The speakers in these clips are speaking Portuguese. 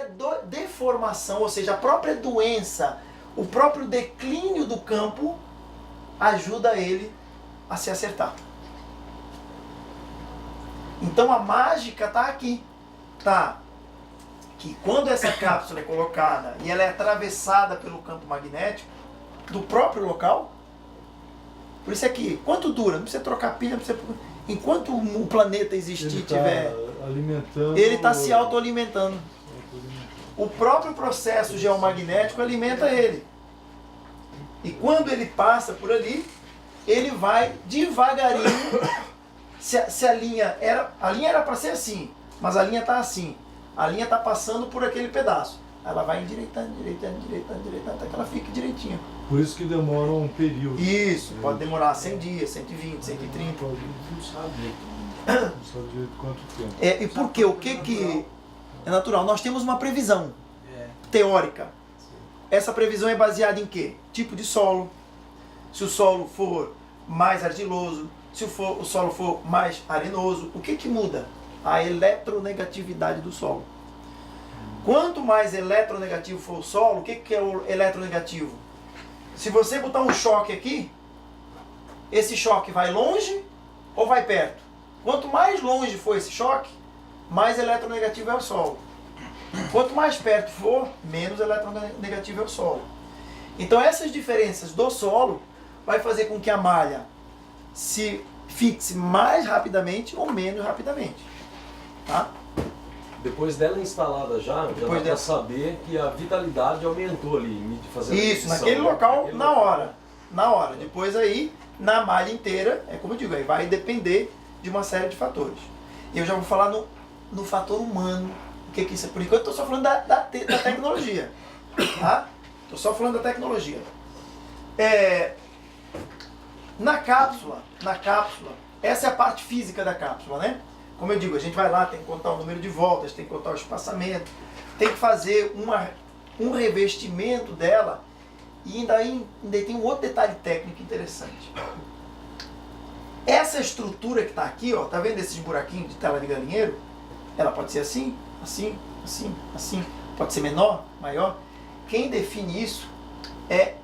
própria deformação, ou seja, a própria doença, o próprio declínio do campo ajuda ele a se acertar. Então a mágica está aqui. Tá? Que quando essa cápsula é colocada e ela é atravessada pelo campo magnético do próprio local, por isso aqui, quanto dura? Não precisa trocar pilha, não precisa... enquanto o planeta existir, ele está se autoalimentando. O próprio processo geomagnético alimenta ele. E quando ele passa por ali, ele vai devagarinho. Se a linha era para ser assim, mas a linha está assim. A linha está passando por aquele pedaço. Ela vai endireitando, até que ela fique direitinha. Por isso que demora um período. Isso, pode demorar 100 dias, 120, 130. Não sabe direito quanto tempo. E por quê? O que é natural? Nós temos uma previsão teórica. Essa previsão é baseada em quê? Tipo de solo. Se o solo for mais argiloso, se o solo for mais arenoso, o que muda? A eletronegatividade do solo. Quanto mais eletronegativo for o solo, o que é o eletronegativo? Se você botar um choque aqui, esse choque vai longe ou vai perto? Quanto mais longe for esse choque, mais eletronegativo é o solo. Quanto mais perto for, menos eletronegativo é o solo. Então essas diferenças do solo vai fazer com que a malha se fixe mais rapidamente ou menos rapidamente. Tá? Depois dela instalada já dá para saber que a vitalidade aumentou ali, fazendo isso, naquele local, na hora. Depois aí, na malha inteira, é como eu digo, aí vai depender de uma série de fatores. E eu já vou falar no fator humano, o que isso é. Por enquanto eu estou só falando da tecnologia. Tá? Estou só falando da tecnologia. Na cápsula, essa é a parte física da cápsula, né? Como eu digo, a gente vai lá, tem que contar o número de voltas, tem que contar o espaçamento, tem que fazer um revestimento dela, e ainda tem um outro detalhe técnico interessante. Essa estrutura que está aqui, ó, tá vendo esses buraquinhos de tela de galinheiro? Ela pode ser assim, assim, assim, assim, pode ser menor, maior. Quem define isso é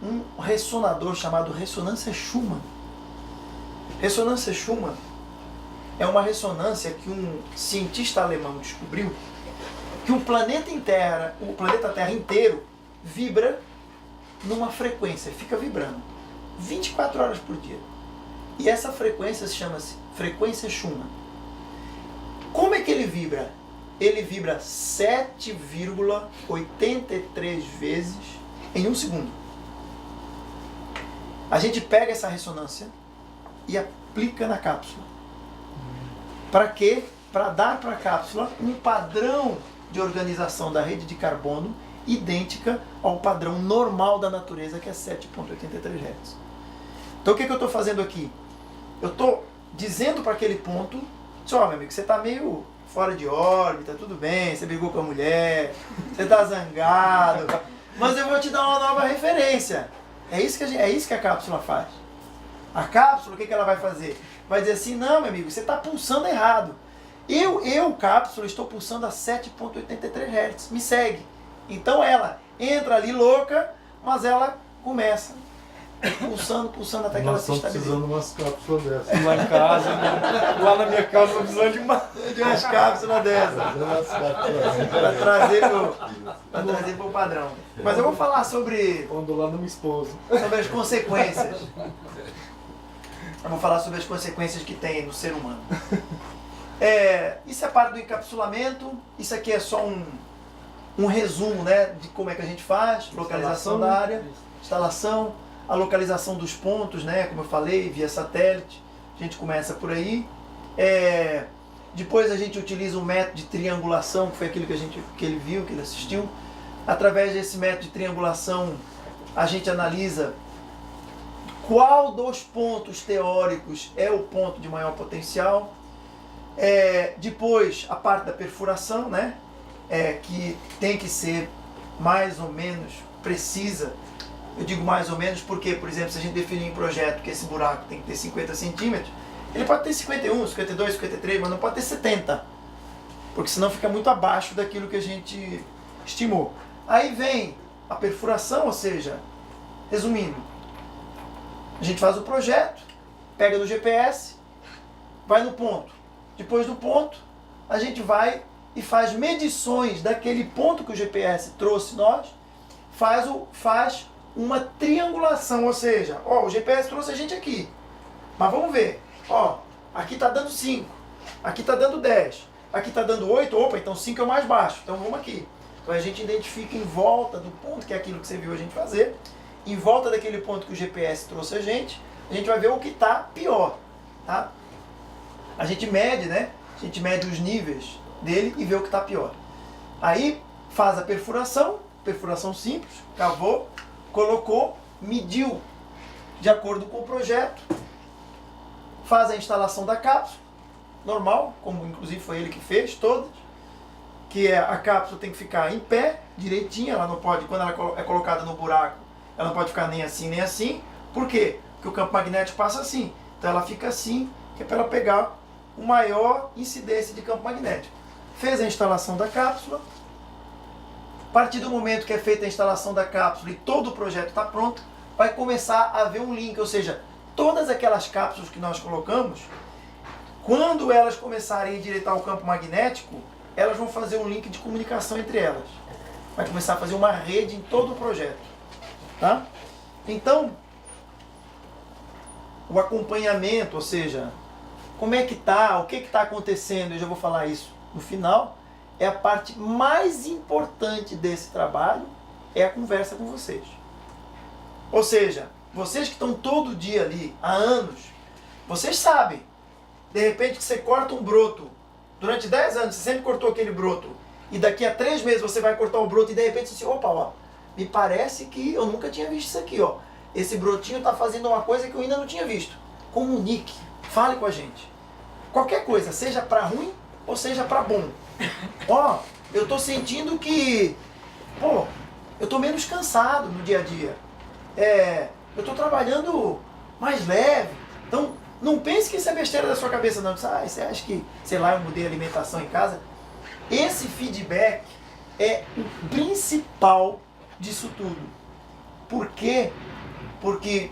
um ressonador chamado ressonância Schumann. Ressonância Schumann é uma ressonância que um cientista alemão descobriu que o planeta Terra inteiro vibra numa frequência, fica vibrando 24 horas por dia. E essa frequência se chama-se frequência Schumann. Como é que ele vibra? Ele vibra 7,83 vezes em um segundo. A gente pega essa ressonância e aplica na cápsula. Para quê? Para dar para a cápsula um padrão de organização da rede de carbono idêntica ao padrão normal da natureza, que é 7,83 Hz. Então o que eu estou fazendo aqui? Eu estou dizendo para aquele ponto, meu amigo, você está meio fora de órbita, tudo bem, você brigou com a mulher, você está zangado, mas eu vou te dar uma nova referência. É isso que a cápsula faz. A cápsula, o que ela vai fazer? Vai dizer assim, não, meu amigo, você está pulsando errado. Cápsula, estou pulsando a 7,83 Hz. Me segue. Então ela entra ali louca, mas ela começa pulsando até que ela se estabilize. Precisando de umas cápsulas dessas. Lá em casa, lá na minha casa, precisando de umas cápsulas dessas. Para trazer para o padrão. Mas eu vou falar sobre... Quando lá no meu esposo. Sobre as consequências. Eu vou falar sobre as consequências que tem no ser humano. Isso é parte do encapsulamento. Isso aqui é só um resumo, né, de como é que a gente faz, localização da área, instalação, a localização dos pontos, né, como eu falei, via satélite. A gente começa por aí. Depois a gente utiliza um método de triangulação, que foi aquilo que ele viu, que ele assistiu. Através desse método de triangulação, a gente analisa qual dos pontos teóricos é o ponto de maior potencial. Depois, a parte da perfuração, né? Que tem que ser mais ou menos precisa. Eu digo mais ou menos porque, por exemplo, se a gente definir em projeto que esse buraco tem que ter 50 centímetros, ele pode ter 51, 52, 53, mas não pode ter 70. porque senão fica muito abaixo daquilo que a gente estimou. Aí vem a perfuração, ou seja, resumindo, a gente faz o projeto, pega no GPS, vai no ponto. Depois do ponto, a gente vai e faz medições daquele ponto que o GPS trouxe nós, faz uma triangulação, ou seja, ó, o GPS trouxe a gente aqui, mas vamos ver, ó, aqui está dando 5, aqui está dando 10, aqui está dando 8, opa, então 5 é o mais baixo, então vamos aqui. Então a gente identifica em volta do ponto, que é aquilo que você viu a gente fazer, em volta daquele ponto que o GPS trouxe a gente vai ver o que está pior, tá? A gente mede, né? A gente mede os níveis dele e vê o que está pior. Aí faz a perfuração simples, cavou, colocou, mediu de acordo com o projeto, faz a instalação da cápsula, normal, como inclusive foi ele que fez todas, que é a cápsula tem que ficar em pé, direitinha, ela não pode, quando ela é colocada no buraco, ela não pode ficar nem assim, nem assim. Por quê? Porque o campo magnético passa assim. Então ela fica assim, que é para ela pegar o maior incidência de campo magnético. Fez a instalação da cápsula. A partir do momento que é feita a instalação da cápsula e todo o projeto está pronto, vai começar a haver um link, ou seja, todas aquelas cápsulas que nós colocamos, quando elas começarem a endireitar o campo magnético, elas vão fazer um link de comunicação entre elas. Vai começar a fazer uma rede em todo o projeto. Tá? Então, o acompanhamento, ou seja, como é que está, o que está acontecendo, eu já vou falar isso no final, é a parte mais importante desse trabalho, é a conversa com vocês. Ou seja, vocês que estão todo dia ali, há anos, vocês sabem, de repente que você corta um broto, durante 10 anos você sempre cortou aquele broto, e daqui a 3 meses você vai cortar o broto e de repente você diz, opa, ó, me parece que eu nunca tinha visto isso aqui, ó. Esse brotinho está fazendo uma coisa que eu ainda não tinha visto. Comunique, fale com a gente. Qualquer coisa, seja para ruim ou seja para bom. Ó, eu estou sentindo que, pô, eu estou menos cansado no dia a dia. Eu estou trabalhando mais leve. Então, não pense que isso é besteira da sua cabeça, não. Você acha que, sei lá, eu mudei a alimentação em casa? Esse feedback é o principal disso tudo. Por quê? Porque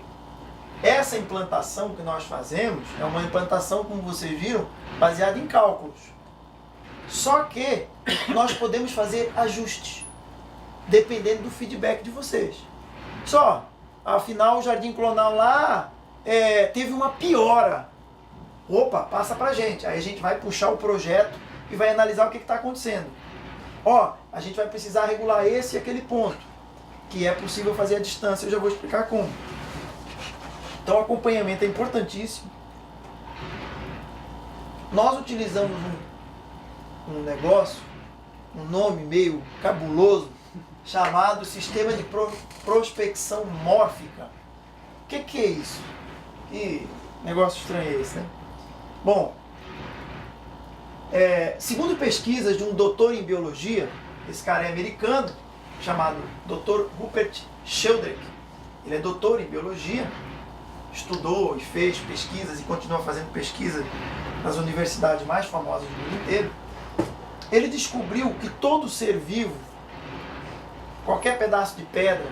essa implantação que nós fazemos é uma implantação, como vocês viram, baseada em cálculos. Só que nós podemos fazer ajustes, dependendo do feedback de vocês. Só, afinal o jardim clonal lá teve uma piora. Opa, passa pra gente. Aí a gente vai puxar o projeto e vai analisar o que está acontecendo. Ó, a gente vai precisar regular esse e aquele ponto, que é possível fazer à distância, eu já vou explicar como. Então o acompanhamento é importantíssimo. Nós utilizamos um negócio, um nome meio cabuloso, chamado Sistema de Prospecção Mórfica. O que é isso? Que negócio estranho é esse, né? Bom, segundo pesquisas de um doutor em biologia, esse cara é americano, chamado Dr. Rupert Sheldrake. Ele é doutor em biologia, estudou e fez pesquisas e continua fazendo pesquisa nas universidades mais famosas do mundo inteiro. Ele descobriu que todo ser vivo, qualquer pedaço de pedra,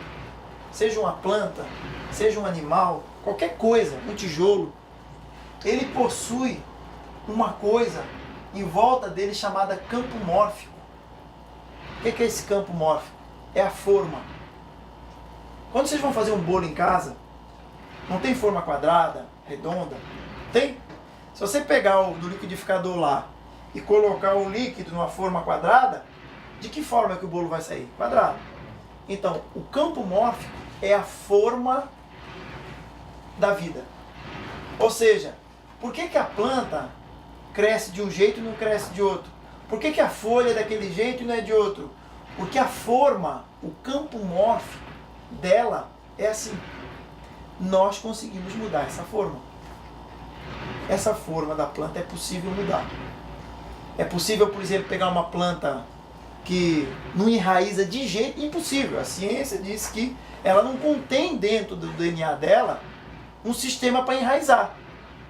seja uma planta, seja um animal, qualquer coisa, um tijolo, ele possui uma coisa em volta dele chamada campo mórfico. O que é esse campo mórfico? É a forma. Quando vocês vão fazer um bolo em casa, não tem forma quadrada, redonda? Tem? Se você pegar do liquidificador lá e colocar o líquido numa forma quadrada, de que forma que o bolo vai sair? Quadrado. Então, o campo mórfico é a forma da vida. Ou seja, por que a planta cresce de um jeito e não cresce de outro? Por que a folha é daquele jeito e não é de outro? Porque a forma, o campo mórfico dela é assim. Nós conseguimos mudar essa forma. Essa forma da planta é possível mudar. É possível, por exemplo, pegar uma planta que não enraiza de jeito impossível. A ciência diz que ela não contém dentro do DNA dela um sistema para enraizar.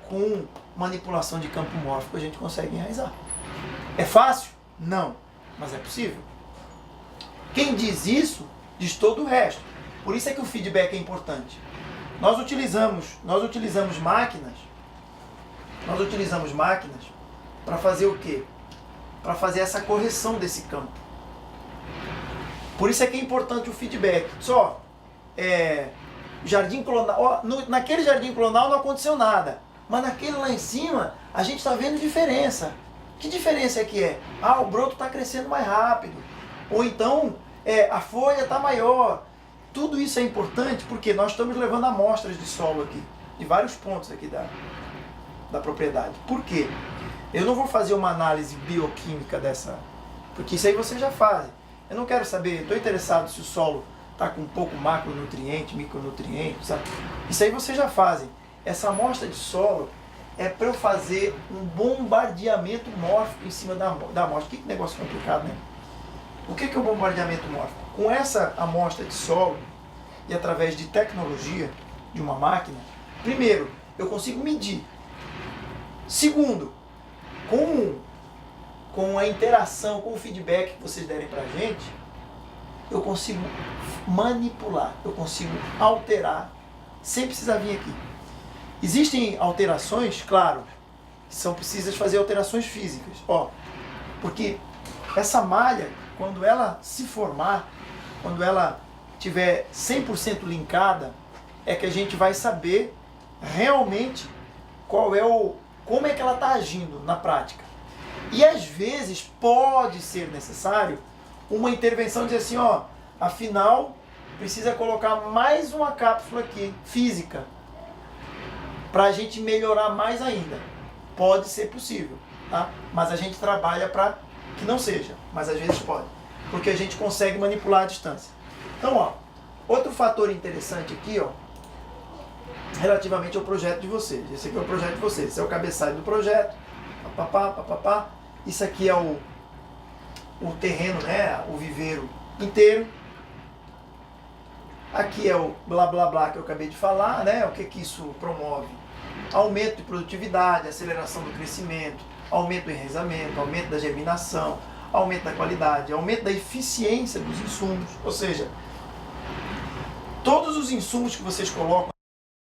Com manipulação de campo mórfico a gente consegue enraizar. É fácil? Não, mas é possível. Quem diz isso, diz todo o resto. Por isso é que o feedback é importante. Nós utilizamos máquinas para fazer o quê? Para fazer essa correção desse campo. Por isso é que é importante o feedback. Só, jardim clonal, naquele jardim clonal não aconteceu nada, mas naquele lá em cima a gente está vendo diferença. Que diferença é que é? Ah, o broto está crescendo mais rápido, ou então a folha está maior. Tudo isso é importante porque nós estamos levando amostras de solo aqui, de vários pontos aqui da propriedade. Por quê? Eu não vou fazer uma análise bioquímica dessa, porque isso aí vocês já fazem. Eu não quero saber, estou interessado se o solo está com um pouco macronutriente, micronutriente, sabe? Isso aí vocês já fazem. Essa amostra de solo é para eu fazer um bombardeamento mórfico em cima da amostra. Que negócio complicado, né? O que é o bombardeamento mórfico? Com essa amostra de solo e através de tecnologia de uma máquina, primeiro, eu consigo medir. Segundo, com a interação, com o feedback que vocês derem para a gente, eu consigo manipular, eu consigo alterar, sem precisar vir aqui. Existem alterações, claro, que são precisas fazer alterações físicas. Porque essa malha, quando ela se formar, quando ela tiver 100% linkada, é que a gente vai saber realmente como é que ela está agindo na prática. E às vezes pode ser necessário uma intervenção, dizer assim, afinal precisa colocar mais uma cápsula aqui, física, para a gente melhorar mais ainda. Pode ser possível, tá? Mas a gente trabalha para que não seja, mas às vezes pode, porque a gente consegue manipular a distância. Então, outro fator interessante aqui, relativamente ao projeto de vocês. Esse aqui é o projeto de vocês, esse é o cabeçalho do projeto, papapá. Isso aqui é o terreno, né? O viveiro inteiro. Aqui é o blá blá blá que eu acabei de falar, né? O que isso promove? Aumento de produtividade, aceleração do crescimento, aumento do enraizamento, aumento da germinação, aumento da qualidade, aumento da eficiência dos insumos. Ou seja, todos os insumos que vocês colocam